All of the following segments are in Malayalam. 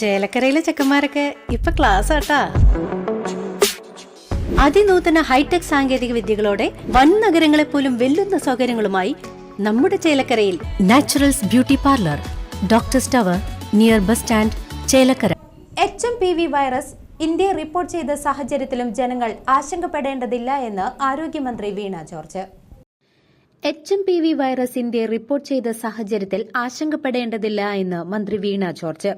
ചേലക്കരയിലെ ചെക്കന്മാരൊക്കെ ഇപ്പൊ ക്ലാസ് ആട്ടാ. അതിനൂതന ഹൈടെക് സാങ്കേതിക വിദ്യകളോടെ വൻ നഗരങ്ങളെ പോലും വെല്ലുന്ന സൗകര്യങ്ങളുമായി നമ്മുടെ ചേലക്കരയിൽ Naturals beauty parlour, doctors tower, near bus stand, Chelakkara. HMPV virus ഇന്ത്യയിൽ റിപ്പോർട്ട് ചെയ്ത സാഹചര്യത്തിലും ജനങ്ങൾ ആശങ്കപ്പെടേണ്ടതില്ല എന്ന് ആരോഗ്യമന്ത്രി വീണ ജോർജ്. HMPV വൈറസ് ഇന്ത്യയിൽ റിപ്പോർട്ട് ചെയ്ത സാഹചര്യത്തിൽ ആശങ്കപ്പെടേണ്ടതില്ല എന്ന് മന്ത്രി വീണ ജോർജ്.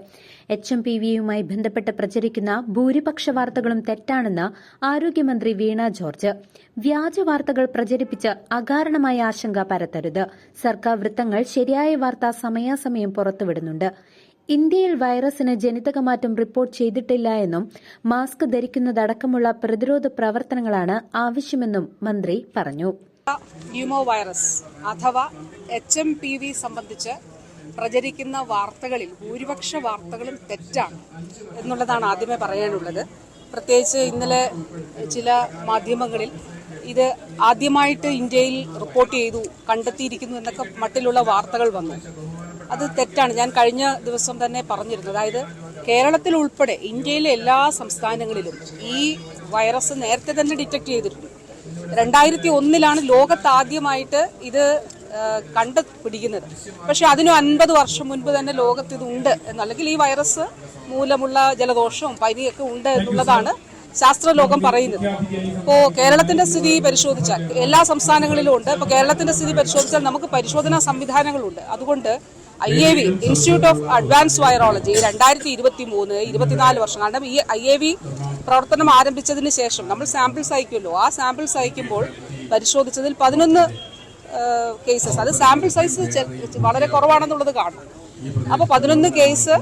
HMPVയുമായി ബന്ധപ്പെട്ട് പ്രചരിക്കുന്ന ഭൂരിപക്ഷ വാർത്തകളും തെറ്റാണെന്ന് ആരോഗ്യമന്ത്രി വീണ ജോർജ്. വ്യാജ വാർത്തകൾ പ്രചരിപ്പിച്ച് അകാരണമായ ആശങ്ക പരത്തരുത്. സർക്കാർ വൃത്തങ്ങൾ ശരിയായ വാർത്ത സമയാസമയം പുറത്തുവിടുന്നുണ്ട്. ഇന്ത്യയിൽ വൈറസിന് ജനിതകമാറ്റം റിപ്പോർട്ട് ചെയ്തിട്ടില്ല എന്നും മാസ്ക് ധരിക്കുന്നതടക്കമുള്ള പ്രതിരോധ പ്രവർത്തനങ്ങളാണ് ആവശ്യമെന്നും മന്ത്രി പറഞ്ഞു. ന്യൂമോ വൈറസ് അഥവാ HMPV സംബന്ധിച്ച് പ്രചരിക്കുന്ന വാർത്തകളിൽ ഭൂരിപക്ഷ വാർത്തകളും തെറ്റാണ് എന്നുള്ളതാണ് ആദ്യമേ പറയാനുള്ളത്. പ്രത്യേകിച്ച് ഇന്നലെ ചില മാധ്യമങ്ങളിൽ ഇത് ആദ്യമായിട്ട് ഇന്ത്യയിൽ റിപ്പോർട്ട് ചെയ്തു, കണ്ടെത്തിയിരിക്കുന്നു എന്നൊക്കെ മട്ടിലുള്ള വാർത്തകൾ വന്നു. അത് തെറ്റാണ്. ഞാൻ കഴിഞ്ഞ ദിവസം തന്നെ പറഞ്ഞിരുന്നു. അതായത് കേരളത്തിൽ ഉൾപ്പെടെ ഇന്ത്യയിലെ എല്ലാ സംസ്ഥാനങ്ങളിലും ഈ വൈറസ് നേരത്തെ തന്നെ ഡിറ്റക്ട് ചെയ്തിട്ടുണ്ട്. 2001 ലോകത്ത് ആദ്യമായിട്ട് ഇത് കണ്ടുപിടിക്കുന്നത്. പക്ഷെ അതിന് 50 വർഷം മുൻപ് തന്നെ ലോകത്ത് ഇത് ഉണ്ട് എന്നല്ലെങ്കിൽ ഈ വൈറസ് മൂലമുള്ള ജലദോഷവും പനിയൊക്കെ ഉണ്ട് എന്നുള്ളതാണ് ശാസ്ത്രലോകം പറയുന്നത്. ഇപ്പോ കേരളത്തിന്റെ സ്ഥിതി പരിശോധിച്ചാൽ എല്ലാ സംസ്ഥാനങ്ങളിലും ഉണ്ട്. ഇപ്പൊ കേരളത്തിന്റെ സ്ഥിതി പരിശോധിച്ചാൽ നമുക്ക് പരിശോധനാ സംവിധാനങ്ങളുണ്ട്. അതുകൊണ്ട് IAV institute of advance virology 2023-24 വർഷം, കാരണം ഈ IAV പ്രവർത്തനം ആരംഭിച്ചതിന് ശേഷം നമ്മൾ സാമ്പിൾസ് അയക്കുമല്ലോ, ആ സാമ്പിൾസ് അയക്കുമ്പോൾ പരിശോധിച്ചതിൽ 11 കേസസ്, അത് സാമ്പിൾ സൈസ് വളരെ കുറവാണെന്നുള്ളത് കാണും. അപ്പോൾ 11 കേസ്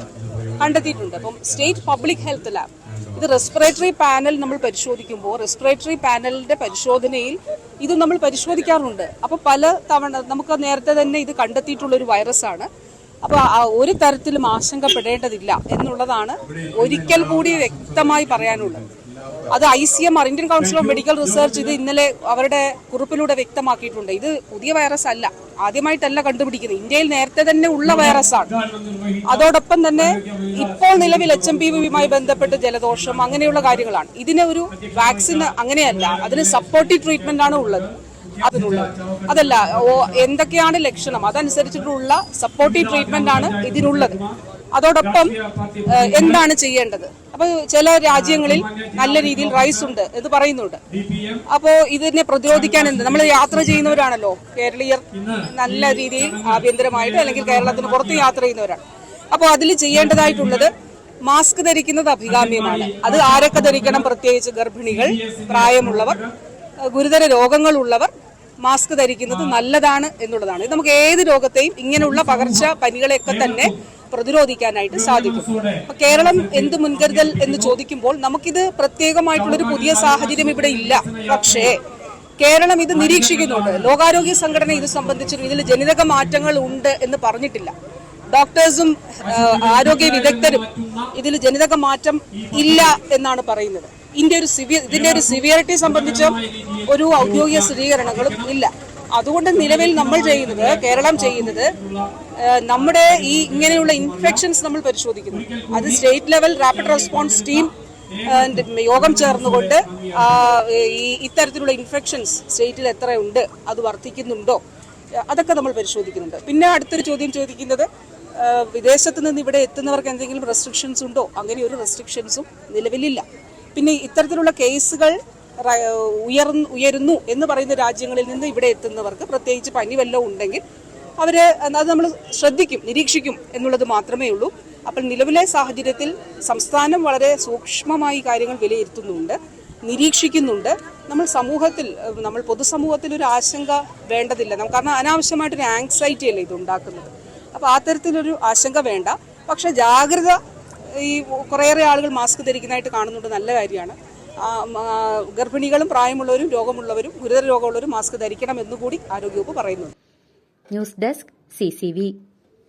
കണ്ടെത്തിയിട്ടുണ്ട്. അപ്പം സ്റ്റേറ്റ് പബ്ലിക് ഹെൽത്ത് ലാബ് ഇത് റെസ്പിറേറ്ററി പാനൽ നമ്മൾ പരിശോധിക്കുമ്പോൾ റെസ്പിറേറ്ററി പാനലിന്റെ പരിശോധനയിൽ ഇത് നമ്മൾ പരിശോധിക്കാറുണ്ട്. അപ്പോൾ പല തവണ നമുക്ക് നേരത്തെ തന്നെ ഇത് കണ്ടെത്തിയിട്ടുള്ളൊരു വൈറസാണ്. അപ്പോൾ ഒരു തരത്തിലും ആശങ്കപ്പെടേണ്ടതില്ല എന്നുള്ളതാണ് ഒരിക്കൽ കൂടി വ്യക്തമായി പറയാനുള്ളത്. അത് ICMR Indian council of medical research ഇത് ഇന്നലെ അവരുടെ കുറിപ്പിലൂടെ വ്യക്തമാക്കിയിട്ടുണ്ട്. ഇത് പുതിയ വൈറസ് അല്ല, ആദ്യമായിട്ടല്ല കണ്ടുപിടിക്കുന്നത്, ഇന്ത്യയിൽ നേരത്തെ തന്നെ ഉള്ള വൈറസാണ്. അതോടൊപ്പം തന്നെ ഇപ്പോൾ നിലവിൽ HMPVയുമായി ബന്ധപ്പെട്ട് ജലദോഷം അങ്ങനെയുള്ള കാര്യങ്ങളാണ്. ഇതിന് ഒരു വാക്സിൻ അങ്ങനെയല്ല, അതിന് സപ്പോർട്ടീവ് ട്രീറ്റ്മെന്റ് ആണ് ഉള്ളത്. അതല്ല എന്തൊക്കെയാണ് ലക്ഷണം അതനുസരിച്ചിട്ടുള്ള സപ്പോർട്ടീവ് ട്രീറ്റ്മെന്റ് ആണ് ഇതിനുള്ളത്. അതോടൊപ്പം എന്താണ് ചെയ്യേണ്ടത്? അപ്പൊ ചില രാജ്യങ്ങളിൽ നല്ല രീതിയിൽ റൈസ് ഉണ്ട് എന്ന് പറയുന്നുണ്ട്. അപ്പോ ഇതിനെ പ്രതിരോധിക്കാൻ നമ്മൾ യാത്ര ചെയ്യുന്നവരാണല്ലോ കേരളീയർ, നല്ല രീതിയിൽ ആഭ്യന്തരമായിട്ട് അല്ലെങ്കിൽ കേരളത്തിന് പുറത്ത് യാത്ര ചെയ്യുന്നവരാണ്. അപ്പോൾ അതിൽ ചെയ്യേണ്ടതായിട്ടുള്ളത് മാസ്ക് ധരിക്കുന്നത് അഭികാമ്യമാണ്. അത് ആരൊക്കെ ധരിക്കണം? പ്രത്യേകിച്ച് ഗർഭിണികൾ, പ്രായമുള്ളവർ, ഗുരുതര രോഗങ്ങളുള്ളവർ മാസ്ക് ധരിക്കുന്നത് നല്ലതാണ് എന്നുള്ളതാണ്. ഇത് നമുക്ക് ഏത് രോഗത്തെയും ഇങ്ങനെയുള്ള പകർച്ച പനികളെയൊക്കെ തന്നെ പ്രതിരോധിക്കാനായിട്ട് സാധിക്കും. അപ്പൊ കേരളം എന്ത് മുൻകരുതൽ എന്ന് ചോദിക്കുമ്പോൾ നമുക്കിത് പ്രത്യേകമായിട്ടുള്ളൊരു പുതിയ സാഹചര്യം ഇവിടെ ഇല്ല. പക്ഷേ കേരളം ഇത് നിരീക്ഷിക്കുന്നുണ്ട്. ലോകാരോഗ്യ സംഘടന ഇത് സംബന്ധിച്ച് ഇതിൽ ജനിതക മാറ്റങ്ങൾ ഉണ്ട് എന്ന് പറഞ്ഞിട്ടില്ല. ഡോക്ടേഴ്സും ആരോഗ്യ വിദഗ്ധരും ഇതിൽ ജനിതക മാറ്റം ഇല്ല എന്നാണ് പറയുന്നത്. ഇതിന്റെ ഒരു സിവിയറിറ്റി സംബന്ധിച്ച് ഒരു ഔദ്യോഗിക സ്ഥിരീകരണങ്ങളും ഇല്ല. അതുകൊണ്ട് നിലവിൽ കേരളം ചെയ്യുന്നത് നമ്മുടെ ഈ ഇങ്ങനെയുള്ള ഇൻഫെക്ഷൻസ് നമ്മൾ പരിശോധിക്കുന്നു. അത് state level rapid response team യോഗം ചേർന്നുകൊണ്ട് ഇത്തരത്തിലുള്ള ഇൻഫെക്ഷൻസ് സ്റ്റേറ്റിൽ എത്ര ഉണ്ട്, അത് വർദ്ധിക്കുന്നുണ്ടോ, അതൊക്കെ നമ്മൾ പരിശോധിക്കുന്നുണ്ട്. പിന്നെ അടുത്തൊരു ചോദ്യം ചോദിക്കുന്നത് വിദേശത്ത് നിന്ന് ഇവിടെ എത്തുന്നവർക്ക് എന്തെങ്കിലും റെസ്ട്രിക്ഷൻസ് ഉണ്ടോ? അങ്ങനെ ഒരു റെസ്ട്രിക്ഷൻസും നിലവിലില്ല. പിന്നെ ഇത്തരത്തിലുള്ള കേസുകൾ ഉയരുന്നു എന്ന് പറയുന്ന രാജ്യങ്ങളിൽ നിന്ന് ഇവിടെ എത്തുന്നവർക്ക് പ്രത്യേകിച്ച് പനി വല്ലതും ഉണ്ടെങ്കിൽ അത് നമ്മൾ ശ്രദ്ധിക്കും, നിരീക്ഷിക്കും എന്നുള്ളത് മാത്രമേ ഉള്ളൂ. അപ്പോൾ നിലവിലെ സാഹചര്യത്തിൽ സംസ്ഥാനം വളരെ സൂക്ഷ്മമായി കാര്യങ്ങൾ വിലയിരുത്തുന്നുണ്ട്, നിരീക്ഷിക്കുന്നുണ്ട്. നമ്മൾ പൊതുസമൂഹത്തിൽ ഒരു ആശങ്ക വേണ്ടതില്ല. കാരണം അനാവശ്യമായിട്ടൊരു ആങ്സൈറ്റി അല്ലേ ഇത് ഉണ്ടാക്കുന്നത്. അപ്പോൾ ആ തരത്തിലൊരു ആശങ്ക വേണ്ട. പക്ഷെ ജാഗ്രത, ഈ കുറേയേറെ ആളുകൾ മാസ്ക് ധരിക്കുന്നതായിട്ട് കാണുന്നുണ്ട്, നല്ല കാര്യമാണ്. ഗർഭിണികളും പ്രായമുള്ളവരും രോഗമുള്ളവരും ഗുരുതര രോഗമുള്ളവരും മാസ്ക് ധരിക്കണം എന്നുകൂടി ആരോഗ്യവകുപ്പ് പറയുന്നുണ്ട്. News desk CCV.